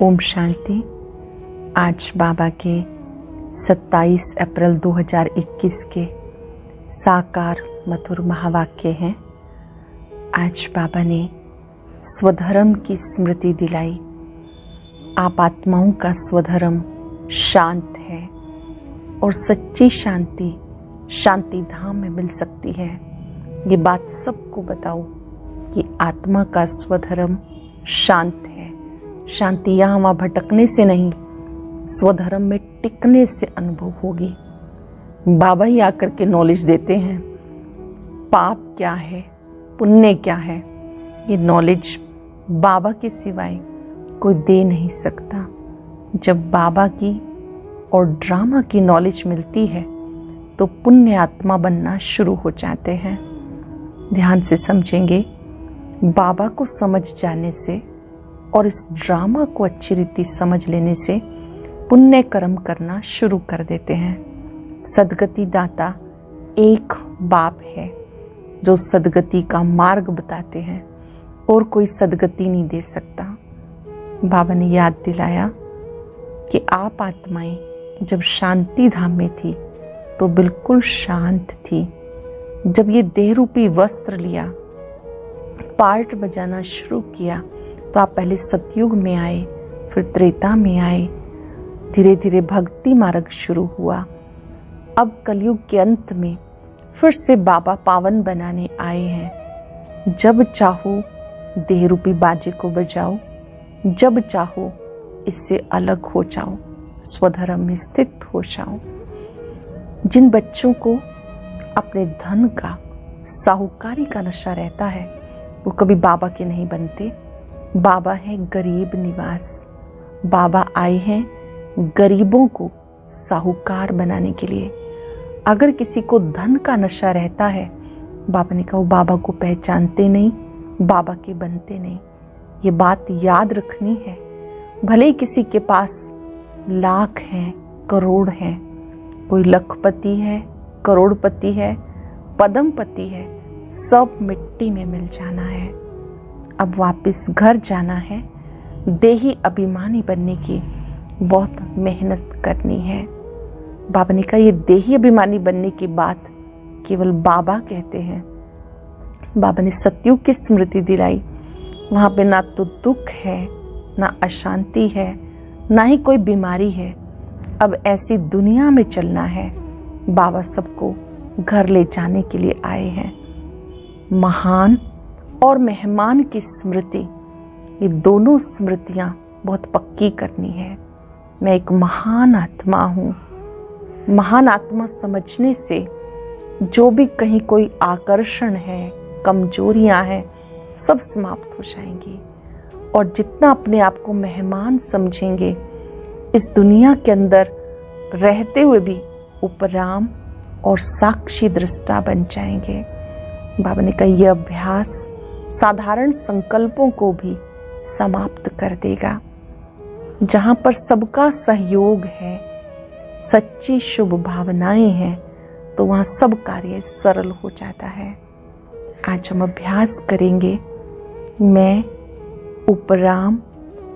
ओम शांति। आज बाबा के 27 अप्रैल 2021 के साकार मधुर महावाक्य हैं। आज बाबा ने स्वधर्म की स्मृति दिलाई। आप आत्माओं का स्वधर्म शांत है और सच्ची शांति शांति धाम में मिल सकती है। ये बात सबको बताओ कि आत्मा का स्वधर्म शांत है। शांति यहाँ वहाँ भटकने से नहीं, स्वधर्म में टिकने से अनुभव होगी। बाबा ही आकर के नॉलेज देते हैं, पाप क्या है, पुण्य क्या है। ये नॉलेज बाबा के सिवाय कोई दे नहीं सकता। जब बाबा की और ड्रामा की नॉलेज मिलती है तो पुण्य आत्मा बनना शुरू हो जाते हैं। ध्यान से समझेंगे। बाबा को समझ जाने से और इस ड्रामा को अच्छी रीति समझ लेने से पुण्य कर्म करना शुरू कर देते हैं। सदगति दाता एक बाप है जो सदगति का मार्ग बताते हैं और कोई सदगति नहीं दे सकता। बाबा ने याद दिलाया कि आप आत्माएं जब शांति धाम में थी तो बिल्कुल शांत थी। जब ये देह रूपी वस्त्र लिया, पार्ट बजाना शुरू किया, तो आप पहले सतयुग में आए, फिर त्रेता में आए। धीरे धीरे भक्ति मार्ग शुरू हुआ। अब कलयुग के अंत में फिर से बाबा पावन बनाने आए हैं। जब चाहो देह रूपी बाजे को बजाओ, जब चाहो इससे अलग हो जाओ, स्वधर्म में स्थित हो जाओ। जिन बच्चों को अपने धन का, साहूकारी का नशा रहता है, वो कभी बाबा के नहीं बनते। बाबा है गरीब निवास। बाबा आए हैं गरीबों को साहूकार बनाने के लिए। अगर किसी को धन का नशा रहता है, बाबा ने कहा वो बाबा को पहचानते नहीं, बाबा के बनते नहीं। ये बात याद रखनी है। भले ही किसी के पास लाख हैं, करोड़ हैं, कोई लखपति है, करोड़पति है, पद्मपति है, सब मिट्टी में मिल जाना है। अब वापस घर जाना है। देही अभिमानी बनने की बहुत मेहनत करनी है। बाबा ने कहा ये देही अभिमानी बनने की बात केवल बाबा कहते हैं। बाबा ने सतयुग की स्मृति दिलाई। वहां पे ना तो दुख है, ना अशांति है, ना ही कोई बीमारी है। अब ऐसी दुनिया में चलना है। बाबा सबको घर ले जाने के लिए आए हैं। महान और मेहमान की स्मृति, ये दोनों स्मृतियां बहुत पक्की करनी है। मैं एक महान आत्मा हूँ। महान आत्मा समझने से जो भी कहीं कोई आकर्षण है, कमजोरियां हैं, सब समाप्त हो जाएंगी। और जितना अपने आप को मेहमान समझेंगे, इस दुनिया के अंदर रहते हुए भी उपराम और साक्षी दृष्टा बन जाएंगे। बाबा ने कहा यह अभ्यास साधारण संकल्पों को भी समाप्त कर देगा। जहां पर सबका सहयोग है, सच्ची शुभ भावनाएं हैं, तो वहां सब कार्य सरल हो जाता है। आज हम अभ्यास करेंगे, मैं उपराम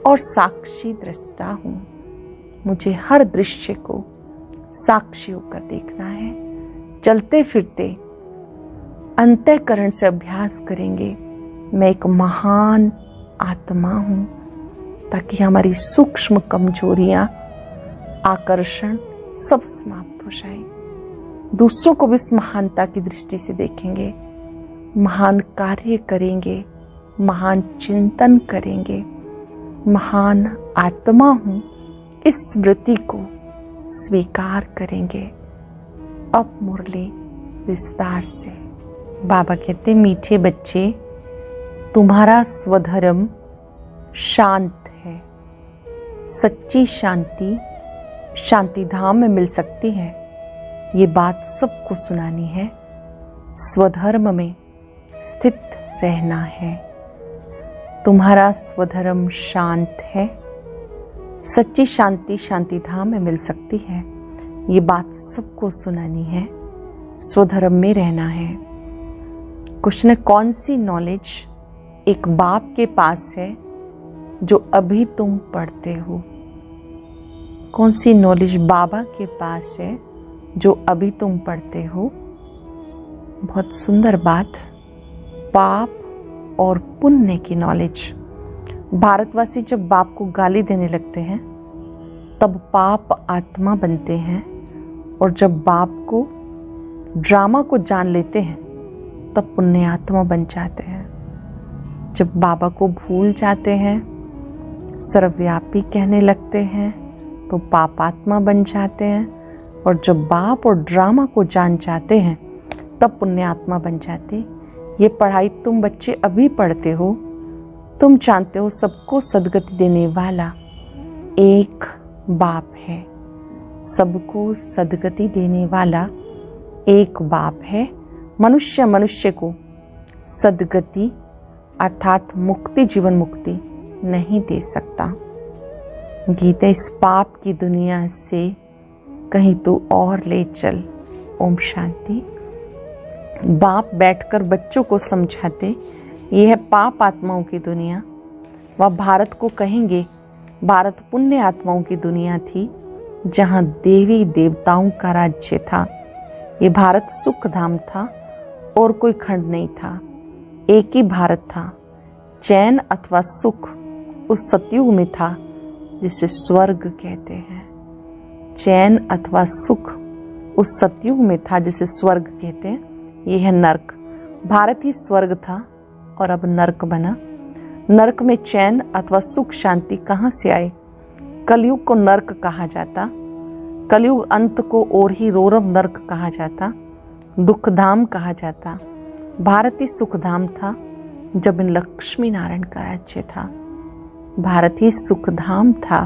और साक्षी दृष्टा हूं। मुझे हर दृश्य को साक्षी होकर देखना है। चलते फिरते अंतःकरण से अभ्यास करेंगे, मैं एक महान आत्मा हूं, ताकि हमारी सूक्ष्म कमजोरियां, आकर्षण सब समाप्त हो जाए। दूसरों को भी इस महानता की दृष्टि से देखेंगे। महान कार्य करेंगे, महान चिंतन करेंगे। महान आत्मा हूं, इस स्मृति को स्वीकार करेंगे। अब मुरली विस्तार से। बाबा कहते मीठे बच्चे, तुम्हारा स्वधर्म शांत है। सच्ची शांति शांति धाम में मिल सकती है। ये बात सबको सुनानी है। स्वधर्म में स्थित रहना है। तुम्हारा स्वधर्म शांत है। सच्ची शांति शांति धाम में मिल सकती है। ये बात सबको सुनानी है। स्वधर्म में रहना है। कुछ न कौन सी नॉलेज एक बाप के पास है जो अभी तुम पढ़ते हो? कौन सी नॉलेज बाबा के पास है जो अभी तुम पढ़ते हो? बहुत सुंदर बात, पाप और पुण्य की नॉलेज। भारतवासी जब बाप को गाली देने लगते हैं तब पाप आत्मा बनते हैं, और जब बाप को ड्रामा को जान लेते हैं तब पुण्य आत्मा बन जाते हैं। जब बाबा को भूल जाते हैं, सर्वव्यापी कहने लगते हैं, तो पाप आत्मा बन जाते हैं, और जब बाप और ड्रामा को जान जाते हैं तब पुण्य आत्मा बन जाते। ये पढ़ाई तुम बच्चे अभी पढ़ते हो। तुम जानते हो सबको सदगति देने वाला एक बाप है। सबको सदगति देने वाला एक बाप है। मनुष्य को सदगति अर्थात मुक्ति, जीवन मुक्ति नहीं दे सकता। गीता इस पाप की दुनिया से कहीं तो और ले चल। ओम शांति। बाप बैठकर बच्चों को समझाते, यह है पाप आत्माओं की दुनिया। वह भारत को कहेंगे, भारत पुण्य आत्माओं की दुनिया थी जहां देवी देवताओं का राज्य था। ये भारत सुख धाम था और कोई खंड नहीं था, एक ही भारत था। चैन अथवा सुख उस सतयुग में था जिसे स्वर्ग कहते हैं। चैन अथवा सुख उस सतयुग में था जिसे स्वर्ग कहते हैं। यह है नर्क। भारत ही स्वर्ग था और अब नर्क बना। नर्क में चैन अथवा सुख शांति कहाँ से आए? कलयुग को नर्क कहा जाता। कलयुग अंत को और ही रोरव नर्क कहा जाता, दुखधाम कहा जाता। भारत ही सुखधाम था जब इन लक्ष्मी नारायण का राज्य था। भारत ही सुखधाम था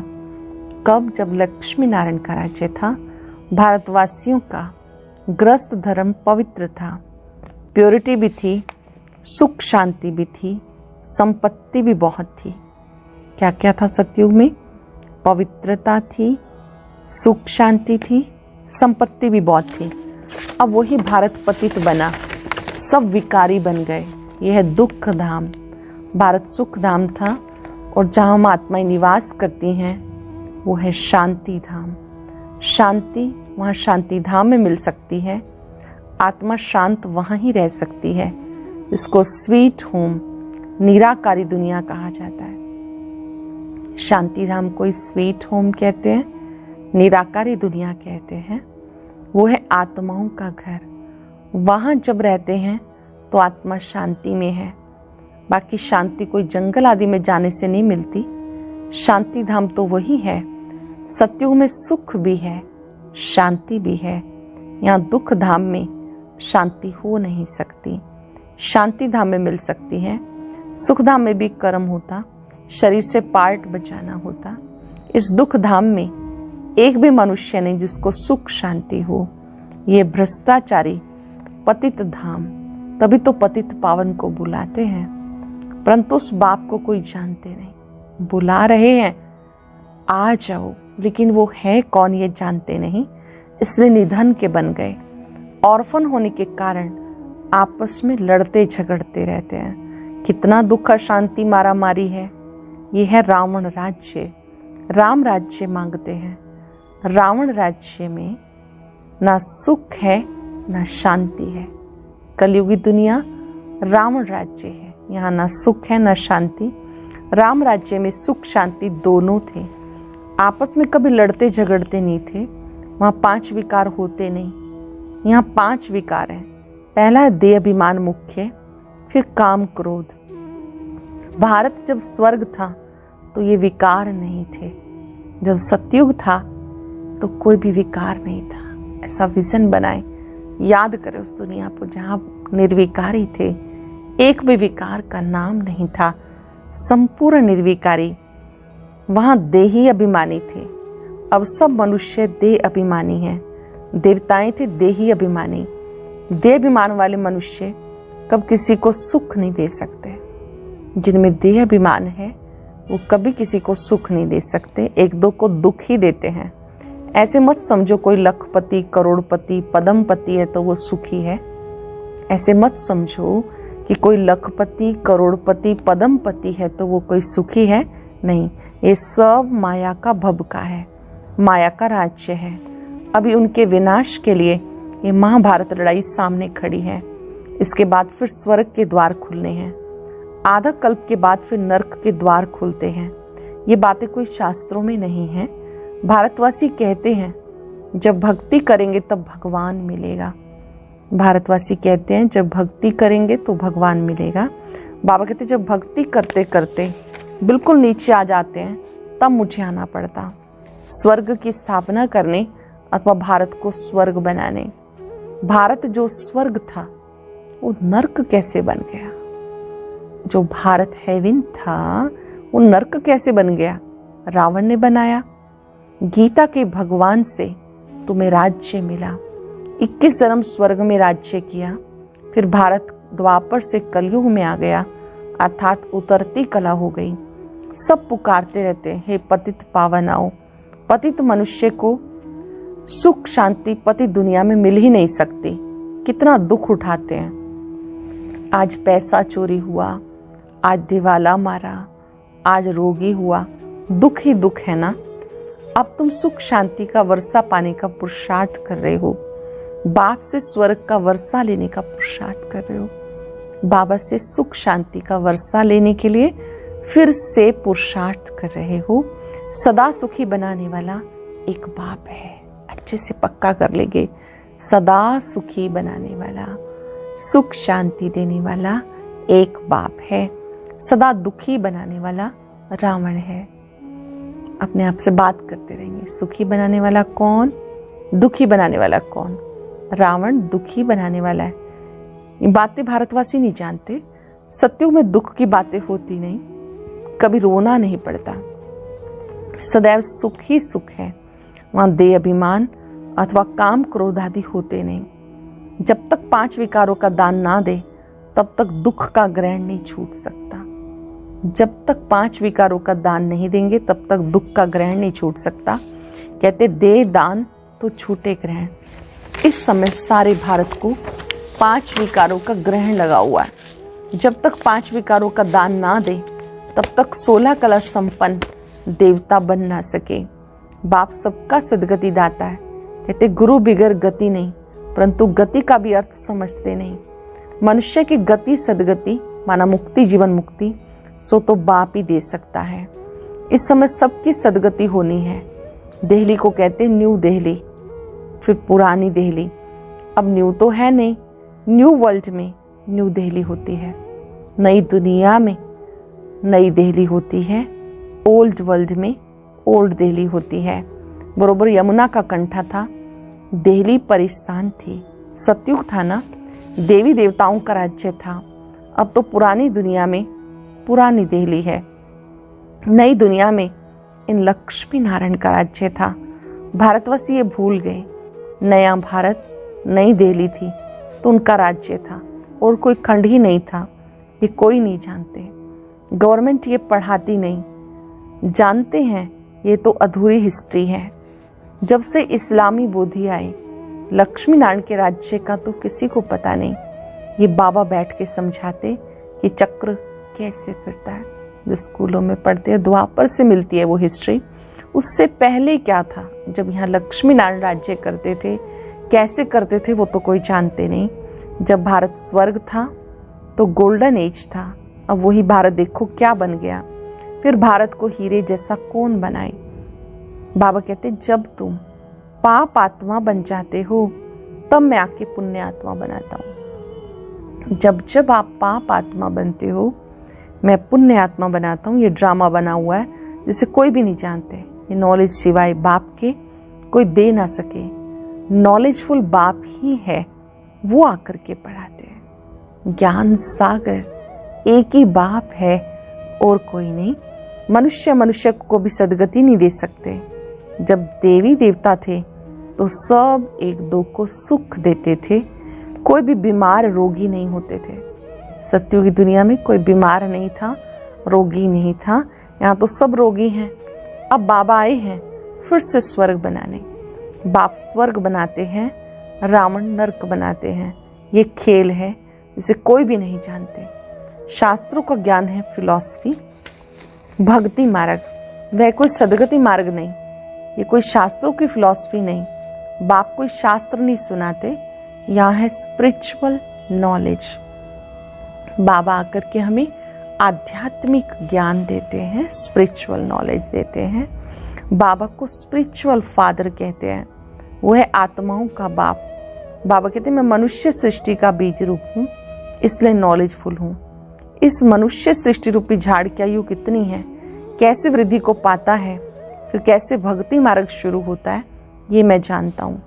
कब? जब लक्ष्मी नारायण का राज्य था। भारतवासियों का ग्रस्त धर्म पवित्र था, प्योरिटी भी थी, सुख शांति भी थी, संपत्ति भी बहुत थी। क्या क्या था सतयुग में? पवित्रता थी, सुख शांति थी, संपत्ति भी बहुत थी। अब वही भारत पतित बना, सब विकारी बन गए। यह है दुख धाम। भारत सुख धाम था और जहाँ हम आत्माएं निवास करती हैं वो है शांति धाम। शांति वहाँ शांति धाम में मिल सकती है। आत्मा शांत वहाँ ही रह सकती है। इसको स्वीट होम, निराकारी दुनिया कहा जाता है। शांति धाम को स्वीट होम कहते हैं, निराकारी दुनिया कहते हैं। वो है आत्माओं का घर। वहाँ जब रहते हैं तो आत्मा शांति में है। बाकी शांति कोई जंगल आदि में जाने से नहीं मिलती। शांति धाम तो वही है। सतयुग में सुख भी है, शांति भी है। यहाँ दुख धाम में शांति हो नहीं सकती। शांति धाम में मिल सकती है। सुख धाम में भी कर्म होता, शरीर से पार्ट बचाना होता। इस दुख धाम में एक भी मनुष्य नहीं जिसको सुख शांति हो। ये भ्रष्टाचारी पतित धाम, तभी तो पतित पावन को बुलाते हैं, परंतु उस बाप को कोई जानते नहीं। बुला रहे हैं आ जाओ, लेकिन वो है कौन ये जानते नहीं, इसलिए निधन के बन गए। ऑर्फन होने के कारण आपस में लड़ते झगड़ते रहते हैं। कितना दुख अशांति मारा मारी है। ये है रावण राज्य। राम राज्य मांगते हैं। रावण राज्य में ना सुख है ना शांति है। कलयुगी दुनिया रावण राज्य है। यहाँ ना सुख है ना शांति। राम राज्य में सुख शांति दोनों थे। आपस में कभी लड़ते झगड़ते नहीं थे। वहाँ 5 विकार होते नहीं। यहाँ 5 विकार हैं। पहला है देह अभिमान मुख्य, फिर काम क्रोध। भारत जब स्वर्ग था तो ये विकार नहीं थे। जब सतयुग था तो कोई भी विकार नहीं था। ऐसा विजन बनाए, याद करें उस दुनिया को जहाँ निर्विकारी थे। एक भी विकार का नाम नहीं था, संपूर्ण निर्विकारी। वहाँ देही अभिमानी थे। अब सब मनुष्य देह अभिमानी हैं। देवताएं थे देही अभिमानी। देह अभिमान वाले मनुष्य कब किसी को सुख नहीं दे सकते। जिनमें देह अभिमान है वो कभी किसी को सुख नहीं दे सकते, एक दो को दुख ही देते हैं। ऐसे मत समझो कोई लखपति, करोड़पति, पदमपति है तो वो सुखी है। ऐसे मत समझो कि कोई लखपति, करोड़पति, पदमपति है तो वो कोई सुखी है। नहीं, ये सब माया का भबका है, माया का राज्य है। अभी उनके विनाश के लिए ये महाभारत लड़ाई सामने खड़ी है। इसके बाद फिर स्वर्ग के द्वार खुलने हैं, आधा कल्प के बाद फिर नर्क के द्वार खुलते हैं। ये बातें कोई शास्त्रों में नहीं है। भारतवासी कहते हैं जब भक्ति करेंगे तब भगवान मिलेगा। भारतवासी कहते हैं जब भक्ति करेंगे तो भगवान मिलेगा। बाबा कहते जब भक्ति करते करते बिल्कुल नीचे आ जाते हैं तब मुझे आना पड़ता, स्वर्ग की स्थापना करने अथवा भारत को स्वर्ग बनाने। भारत जो स्वर्ग था वो नर्क कैसे बन गया? जो भारत हेवन था वो नर्क कैसे बन गया? रावण ने बनाया। गीता के भगवान से तुम्हें राज्य मिला, 21 जन्म स्वर्ग में राज्य किया, फिर भारत द्वापर से कलयुग में आ गया, अर्थात उतरती कला हो गई। सब पुकारते रहते हैं हे पतित पावन आओ। पतित मनुष्य को सुख शांति पति दुनिया में मिल ही नहीं सकती, कितना दुख उठाते हैं। आज पैसा चोरी हुआ, आज दिवाला मारा, आज रोगी हुआ, दुख ही दुख है ना। अब तुम सुख शांति का वर्षा पाने का पुरुषार्थ कर रहे हो, बाप से स्वर्ग का वर्षा लेने का पुरुषार्थ कर रहे हो। बाबा से सुख शांति का वर्षा लेने के लिए फिर से पुरुषार्थ कर रहे हो। सदा सुखी बनाने वाला एक बाप है, अच्छे से पक्का कर लेंगे। सदा सुखी बनाने वाला, सुख शांति देने वाला एक बाप है। सदा दुखी बनाने वाला रावण है। अपने आप से बात करते रहेंगे, सुखी बनाने वाला कौन, दुखी बनाने वाला कौन? रावण दुखी बनाने वाला है। ये बातें भारतवासी नहीं जानते। सत्युग में दुख की बातें होती नहीं, कभी रोना नहीं पड़ता, सदैव सुख ही सुख है। वहां देह अभिमान अथवा काम क्रोध आदि होते नहीं। जब तक 5 विकारों का दान ना दे तब तक दुख का ग्रहण नहीं छूट सकता। जब तक 5 विकारों का दान नहीं देंगे तब तक दुख का ग्रहण नहीं छूट सकता। कहते दे दान तो छूटे ग्रहण। इस समय सारे भारत को 5 विकारों का ग्रहण लगा हुआ है। जब तक 5 विकारों का दान ना दे तब तक 16 कला संपन्न देवता बन ना सके। बाप सबका सदगति दाता है। कहते गुरु बिगर गति नहीं, परंतु गति का भी अर्थ समझते नहीं। मनुष्य की गति सदगति माना मुक्ति, जीवन मुक्ति, सो तो बाप ही दे सकता है। इस समय सबकी सदगति होनी है। दिल्ली को कहते न्यू दिल्ली, फिर पुरानी दिल्ली। अब न्यू तो है नहीं, न्यू वर्ल्ड में न्यू दिल्ली होती है, नई दुनिया में नई दिल्ली होती है, ओल्ड वर्ल्ड में ओल्ड दिल्ली होती है। बरोबर यमुना का कंठा था, दिल्ली परिस्थान थी, सतयुग था ना, देवी देवताओं का राज्य था। अब तो पुरानी दुनिया में पुरानी दिल्ली है, नई दुनिया में इन लक्ष्मी नारायण का राज्य था। भारतवासी ये भूल गए, नया भारत नई दिल्ली थी तो उनका राज्य था और कोई खंड ही नहीं था। ये कोई नहीं जानते, गवर्नमेंट ये पढ़ाती नहीं, जानते हैं ये तो अधूरी हिस्ट्री है। जब से इस्लामी बोधी आए, लक्ष्मी नारायण के राज्य का तो किसी को पता नहीं। ये बाबा बैठ के समझाते कि चक्र कैसे फिरता है। जो स्कूलों में पढ़ते हैं द्वापर से मिलती है वो हिस्ट्री। उससे पहले क्या था, जब यहाँ लक्ष्मी नारायण राज्य करते थे, कैसे करते थे वो तो कोई जानते नहीं। जब भारत स्वर्ग था तो गोल्डन एज था, अब वही भारत देखो क्या बन गया। फिर भारत को हीरे जैसा कौन बनाए? बाबा कहते जब तुम पाप आत्मा बन जाते हो तब मैं आके पुण्य आत्मा बनाता हूँ। जब जब आप पाप आत्मा बनते हो मैं पुण्य आत्मा बनाता हूँ। ये ड्रामा बना हुआ है जिसे कोई भी नहीं जानते। ये नॉलेज सिवाय बाप के कोई दे ना सके। नॉलेजफुल बाप ही है, वो आकर के पढ़ाते हैं। ज्ञान सागर एक ही बाप है और कोई नहीं। मनुष्य मनुष्य को भी सदगति नहीं दे सकते। जब देवी देवता थे तो सब एक दो को सुख देते थे, कोई भी बीमार रोगी नहीं होते थे। सत्युग की दुनिया में कोई बीमार नहीं था, रोगी नहीं था। यहाँ तो सब रोगी हैं। अब बाबा आए हैं फिर से स्वर्ग बनाने। बाप स्वर्ग बनाते हैं, रावण नरक बनाते हैं। ये खेल है जिसे कोई भी नहीं जानते। शास्त्रों का ज्ञान है फिलॉसफी, भक्ति मार्ग, वह कोई सदगति मार्ग नहीं, ये कोई शास्त्रों की फिलॉसफी नहीं। बाप कोई शास्त्र नहीं सुनाते, यहाँ है स्पिरिचुअल नॉलेज। बाबा आकर के हमें आध्यात्मिक ज्ञान देते हैं, स्पिरिचुअल नॉलेज देते हैं। बाबा को स्पिरिचुअल फादर कहते हैं, वो है आत्माओं का बाप। बाबा कहते हैं मैं मनुष्य सृष्टि का बीज रूप हूँ, इसलिए नॉलेजफुल हूँ। इस मनुष्य सृष्टि रूपी झाड़ की आयु कितनी है, कैसे वृद्धि को पाता है, फिर कैसे भक्ति मार्ग शुरू होता है, ये मैं जानता हूँ।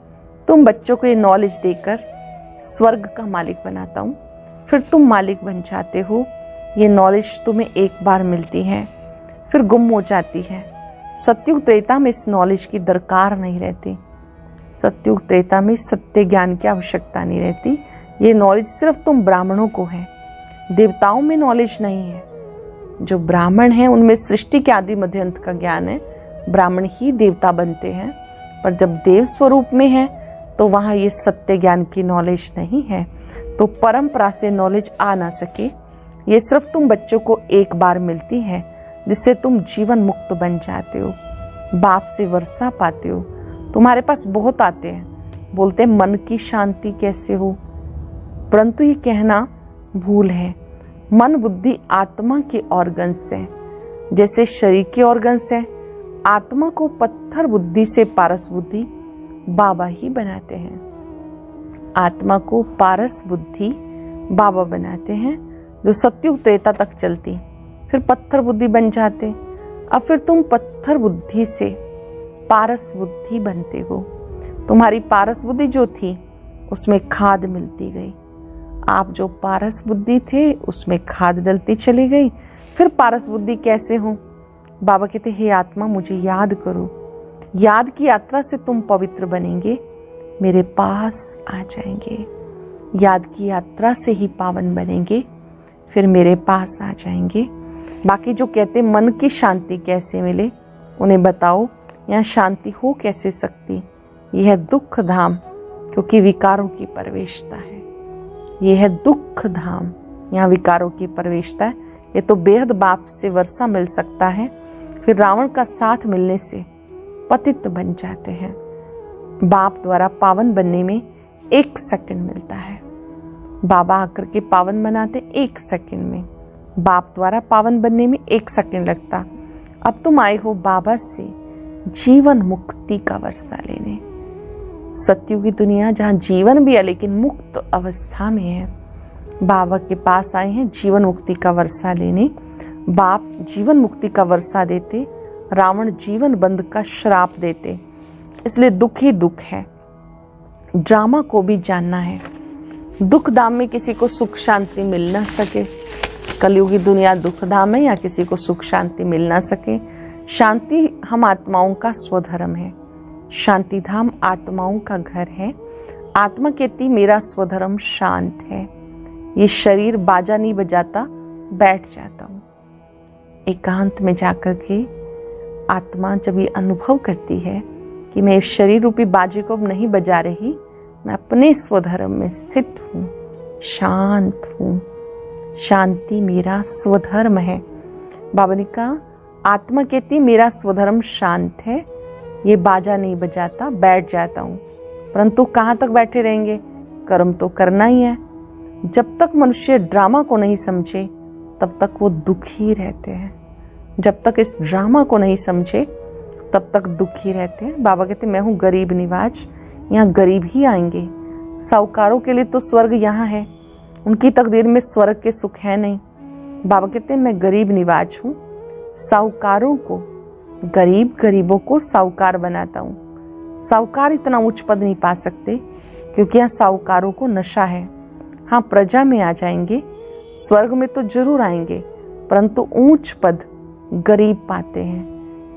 तुम बच्चों को ये नॉलेज देकर स्वर्ग का मालिक बनाता हूँ, फिर तुम मालिक बन जाते हो। ये नॉलेज तुम्हें एक बार मिलती है, फिर गुम हो जाती है। सत्युग त्रेता में इस नॉलेज की दरकार नहीं रहती। सत्युग त्रेता में सत्य ज्ञान की आवश्यकता नहीं रहती। ये नॉलेज सिर्फ तुम ब्राह्मणों को है, देवताओं में नॉलेज नहीं है। जो ब्राह्मण हैं उनमें सृष्टि के आदि मध्य अंत का ज्ञान है, ब्राह्मण ही देवता बनते हैं। पर जब देव स्वरूप में है तो वहाँ ये सत्य ज्ञान की नॉलेज नहीं है, तो परंपरा से नॉलेज आ ना सके। ये सिर्फ तुम बच्चों को एक बार मिलती है, जिससे तुम जीवन मुक्त बन जाते हो, बाप से वर्षा पाते हो। तुम्हारे पास बहुत आते हैं, बोलते हैं मन की शांति कैसे हो, परंतु ये कहना भूल है। मन बुद्धि आत्मा के ऑर्गन्स है, जैसे शरीर के ऑर्गन्स है। आत्मा को पत्थर बुद्धि से पारस बुद्धि बाबा ही बनाते हैं। आत्मा को पारस बुद्धि बाबा बनाते हैं, जो सत्युग त्रेता तक चलती, फिर पत्थर बुद्धि बन जाते। अब फिर तुम पत्थर बुद्धि से पारस बुद्धि बनते हो। तुम्हारी पारस बुद्धि जो थी उसमें खाद मिलती गई। आप जो पारस बुद्धि थे उसमें खाद डलती चली गई। फिर पारस बुद्धि कैसे हो? बाबा कहते हे आत्मा मुझे याद करो। याद की यात्रा से तुम पवित्र बनेंगे, मेरे पास आ जाएंगे। याद की यात्रा से ही पावन बनेंगे, फिर मेरे पास आ जाएंगे। बाकी जो कहते मन की शांति कैसे मिले, उन्हें बताओ यहाँ शांति हो कैसे सकती। यह है दुख धाम, क्योंकि विकारों की प्रवेशता है। यह है दुख धाम, यहाँ विकारों की प्रवेशता है। ये तो बेहद बाप से वर्षा मिल सकता है, फिर रावण का साथ मिलने से पतित बन जाते हैं। बाप द्वारा पावन बनने में 1 सेकंड मिलता है। बाबा आकर के पावन बनाते 1 सेकंड में, बाप द्वारा पावन बनने में 1 सेकंड लगता। अब तुम आए हो बाबा से जीवन मुक्ति का वर्षा लेने। सत्युगी दुनिया जहाँ जीवन भी है लेकिन मुक्त अवस्था में है, बाबा के पास आए हैं जीवन मुक्ति का वर्षा लेने। बाप जीवन मुक्ति का वर्षा देते, रावण जीवन बंद का श्राप देते। इसलिए दुख ही दुख है। ड्रामा को भी जानना है। दुख धाम में किसी को सुख शांति मिल ना सके। कलयुगी दुनिया दुख धाम है, या किसी को सुख शांति मिल ना सके। शांति हम आत्माओं का स्वधर्म है। शांति धाम आत्माओं का घर है। आत्मा कहती मेरा स्वधर्म शांत है। ये शरीर बाजा नहीं बजाता, बैठ जाता हूँ। एकांत में जाकर के आत्मा जब ये अनुभव करती है कि मैं इस शरीर रूपी बाजे को अब नहीं बजा रही, मैं अपने स्वधर्म में स्थित हूँ, शांत हूँ। शांति मेरा स्वधर्म है। बाबा ने कहा आत्मा कहती मेरा स्वधर्म शांत है, ये बाजा नहीं बजाता, बैठ जाता हूँ। परंतु कहाँ तक बैठे रहेंगे? कर्म तो करना ही है। जब तक मनुष्य ड्रामा को नहीं समझे तब तक वो दुखी रहते हैं। जब तक इस ड्रामा को नहीं समझे तब तक दुखी रहते हैं। बाबा कहते मैं हूँ गरीब निवाज, यहाँ गरीब ही आएंगे। साहूकारों के लिए तो स्वर्ग यहाँ है, उनकी तकदीर में स्वर्ग के सुख है नहीं। बाबा कहते हैं मैं गरीब निवाज हूँ, साहूकारों को गरीब, गरीबों को साहूकार बनाता हूँ। साहूकार इतना उच्च पद नहीं पा सकते क्योंकि यहाँ साहूकारों को नशा है। हाँ प्रजा में आ जाएंगे, स्वर्ग में तो जरूर आएंगे, परंतु ऊंच पद गरीब पाते हैं।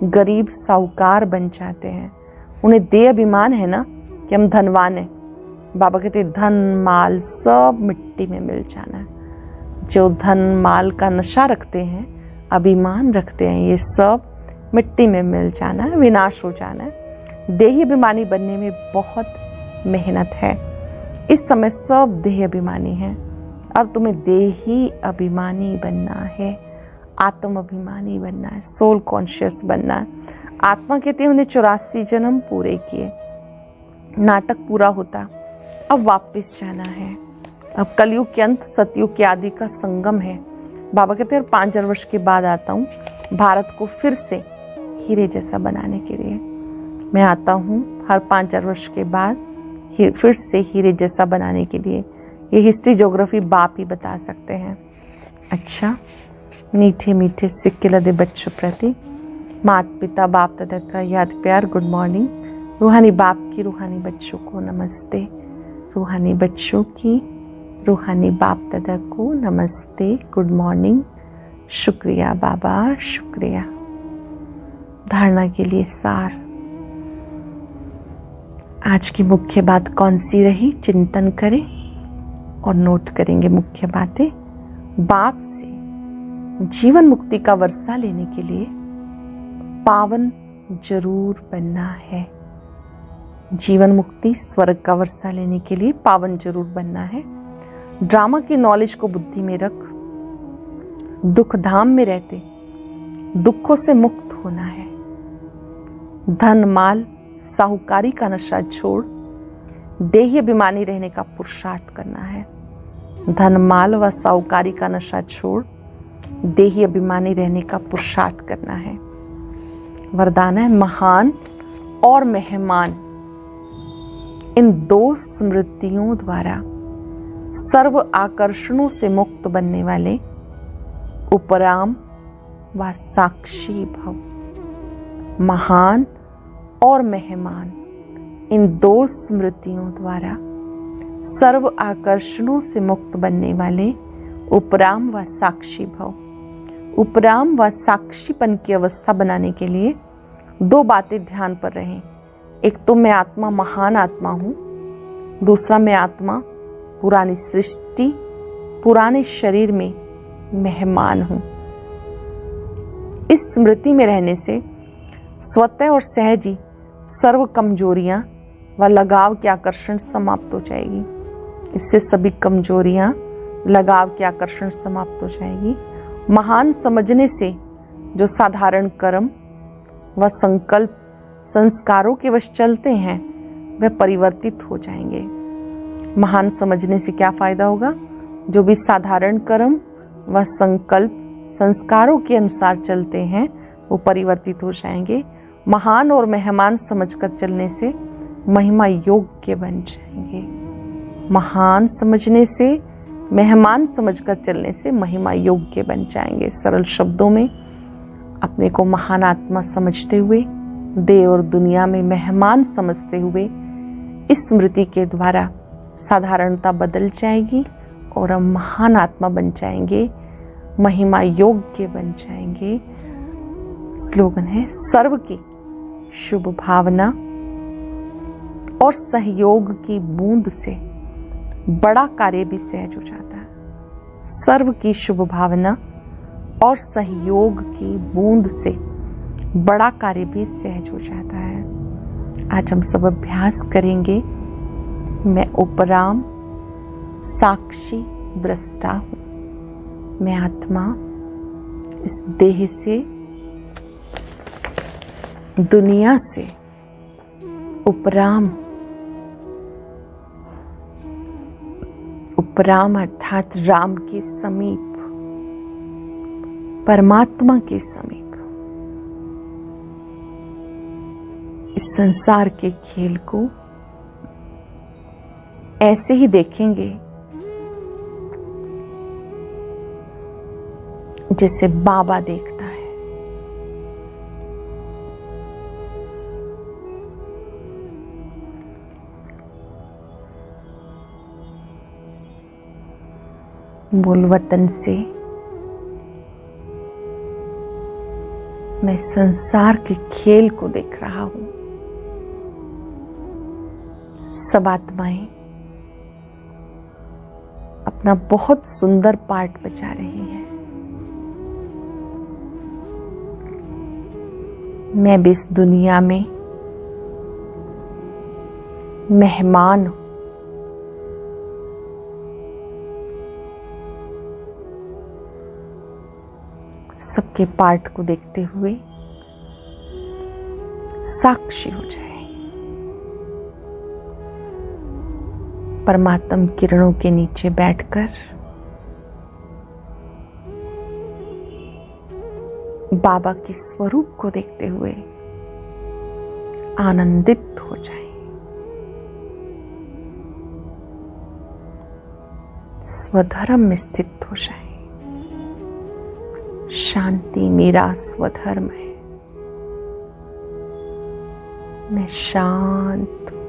गरीब साहूकार बन जाते हैं। उन्हें देह अभिमान है ना कि हम धनवान हैं। बाबा कहते धन माल सब मिट्टी में मिल जाना है। जो धन माल का नशा रखते हैं, अभिमान रखते हैं, ये सब मिट्टी में मिल जाना है, विनाश हो जाना है। देही अभिमानी बनने में बहुत मेहनत है। इस समय सब देह अभिमानी हैं। अब तुम्हें देही अभिमानी बनना है। आत्म अभिमानी बनना है, सोल कॉन्शियस बनना है। आत्मा कहते हैं उन्हें 84 जन्म पूरे किए, नाटक पूरा होता, अब वापस जाना है। अब कलयुग के अंत सतयुग के आदि का संगम है। बाबा कहते हैं 5000 वर्ष के बाद आता हूँ भारत को फिर से हीरे जैसा बनाने के लिए। मैं आता हूँ हर 5000 वर्ष के बाद फिर से हीरे जैसा बनाने के लिए। ये हिस्ट्री ज्योग्राफी बाप ही बता सकते हैं। अच्छा, मीठे मीठे सिक्के लदे बच्चों प्रति माता पिता बाप दादा का याद प्यार, गुड मॉर्निंग। रूहानी बाप की रूहानी बच्चों को नमस्ते, रूहानी बच्चों की रूहानी बाप दादा को नमस्ते, गुड मॉर्निंग। शुक्रिया बाबा, शुक्रिया। धारणा के लिए सार, आज की मुख्य बात कौन सी रही, चिंतन करें और नोट करेंगे मुख्य बातें। बाप से जीवन मुक्ति का वर्षा लेने के लिए पावन जरूर बनना है। जीवन मुक्ति स्वर्ग का वर्षा लेने के लिए पावन जरूर बनना है। ड्रामा की नॉलेज को बुद्धि में रख, दुख धाम में रहते दुखों से मुक्त होना है। धन माल साहूकारी का नशा छोड़ देही अभिमानी रहने का पुरुषार्थ करना है। धन माल व साहूकारी का नशा छोड़ देही अभिमानी रहने का पुरुषार्थ करना है। वरदान है महान और मेहमान, इन दो स्मृतियों द्वारा सर्व आकर्षणों से मुक्त बनने वाले उपराम व साक्षी भव। महान और मेहमान, इन दो स्मृतियों द्वारा सर्व आकर्षणों से मुक्त बनने वाले उपराम व साक्षी भव। उपराम व साक्षीपन की अवस्था बनाने के लिए दो बातें ध्यान पर रहें। एक तो मैं आत्मा महान आत्मा हूं, दूसरा मैं आत्मा पुरानी सृष्टि पुराने शरीर में मेहमान हूं। इस स्मृति में रहने से स्वतः और सहज ही सर्व कमजोरियां व लगाव के आकर्षण समाप्त हो जाएगी। इससे सभी कमजोरियां लगाव के आकर्षण समाप्त हो जाएगी। महान समझने से जो साधारण कर्म व संकल्प संस्कारों के वश चलते हैं वे परिवर्तित हो जाएंगे। महान समझने से क्या फायदा होगा? जो भी साधारण कर्म व संकल्प संस्कारों के अनुसार चलते हैं वो परिवर्तित हो जाएंगे। महान और मेहमान समझकर चलने से महिमा योग्य बन जाएंगे। महान समझने से मेहमान समझकर चलने से महिमा योग्य बन जाएंगे। सरल शब्दों में अपने को महान आत्मा समझते हुए देव और दुनिया में मेहमान समझते हुए इस स्मृति के द्वारा साधारणता बदल जाएगी और हम महान आत्मा बन जाएंगे, महिमा योग्य बन जाएंगे। स्लोगन है सर्व की शुभ भावना और सहयोग की बूंद से बड़ा कार्य भी सहज हो जाता है। सर्व की शुभ भावना और सहयोग की बूंद से बड़ा कार्य भी सहज हो जाता है। आज हम सब अभ्यास करेंगे। मैं उपराम साक्षी दृष्टा हूं। मैं आत्मा इस देह से दुनिया से उपराम अर्थात राम के समीप, परमात्मा के समीप इस संसार के खेल को ऐसे ही देखेंगे जैसे बाबा देखता है। मूल वतन से मैं संसार के खेल को देख रहा हूं। सब आत्माएं अपना बहुत सुंदर पार्ट बजा रही हैं। मैं भी इस दुनिया में मेहमान हूं। के पार्ट को देखते हुए साक्षी हो जाए। परमात्म किरणों के नीचे बैठकर बाबा के स्वरूप को देखते हुए आनंदित हो जाए। स्वधर्म में स्थित हो जाए। शांति मेरा स्वधर्म है, मैं शांत हूं।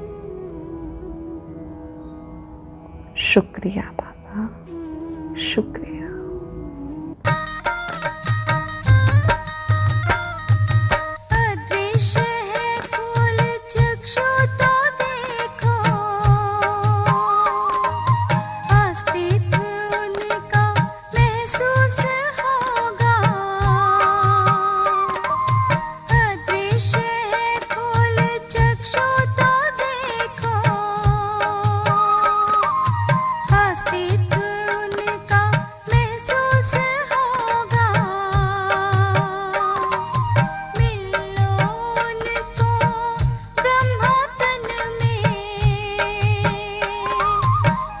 शुक्रिया बाबा, शुक्रिया। अदृश्य है खोल चक्षु तो देखो, अस्तित्व उनका महसूस होगा। अदृश्य है खोल चक्षु तो देखो, अस्तित्व उनका महसूस होगा। मिलो उनको ब्रह्मा तन में,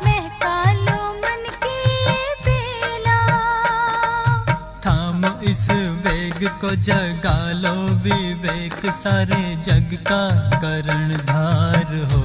महका लो मन की बेला। थामो इस वेग को, जगा लो विवेक, सारे जग का कर्णधार हो।